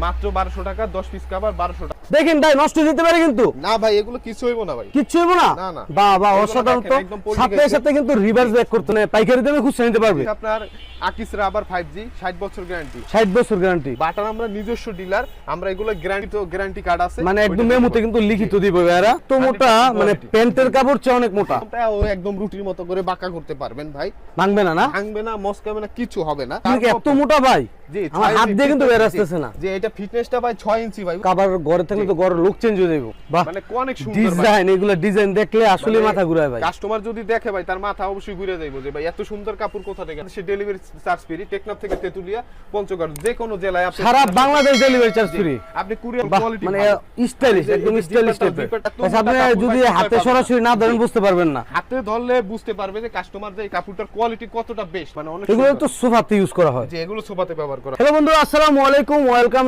মাত্র 1200 টাকা 10 piece cover 1200 টাকা। দেখেন ভাই নষ্ট যেতে পারে কিন্তু না ভাই এগুলো কিছু হইব না ভাই, কিচ্ছু হইব না। না না বাহ বাহ, এগুলো অসাধারণ তো। দেখেন, একদম পল্টি সাথে গেছে। সাথে কিন্তু রিভার্স ব্যাক করতে নেই, পাইকারি দামে খুচরা নিতে পারবে। আপনার আকিস রাবার 5G 60 বছর গ্যারান্টি, 60 বছর গ্যারান্টি। বাটার আমরা নিজস্ব ডিলার, আমরা এগুলো গ্যারান্টি কার্ড আছে, মানে একদম মেমোতে কিন্তু লিখিত দিব এরা তো মোটা, মানে প্যান্টের কাপড় চেয়ে অনেক মোটা। ও একদম রুটির মতো করে বাঁকা করতে পারবেন ভাই, ভাঙবে না, না ভাঙবে না, মস্কাবে না, কিছু হবে না। ঠিক এত মোটা ভাই, জি, আমার 6 হাত ইঞ্চি দিয়ে কিন্তু fitness, বের আসতেছে না। যে এটা ফিটনেসটা ভাই 6 ইঞ্চি ভাই, কাবার ঘরে থাকলে তো ঘরের লুক চেঞ্জ হয়ে যাবে। বাহ, মানে অনেক সুন্দর ভাই। ডিজাইন, এগুলা ডিজাইন দেখলে আসলে মাথা ঘুরায় ভাই। কাস্টমার যদি দেখে ভাই তার মাথা অবশ্যই ঘুরে যাইবো যে ভাই এত সুন্দর কাপড় কোথা থেকে। সে ডেলিভারি চার্জ ফ্রি, টেকনাফ থেকে তেতুলিয়া, পঞ্চগড়, যে কোনো জেলায় আপনি সারা বাংলাদেশ ডেলিভারি চার্জ ফ্রি। আপনি কুরিয়ার বাহ, কোয়ালিটি মানে স্টাইলিশ, একদম স্টাইলিশ টাইপের। আপনি যদি হাতে সরাসরি না ধরেন বুঝতে পারবেন না, হাতে ধরলে বুঝতে পারবে যে কাস্টমার যে এই কাপড়টার কোয়ালিটি কতটা বেস্ট, মানে অনেক এগুলো সুন্দর। তো সোফাতে ইউজ করা হয়। যে এগুলো সোফাতে ব্যবহার করা। হ্যালো বন্ধুরা, আসসালামু আলাইকুম, ওয়েলকাম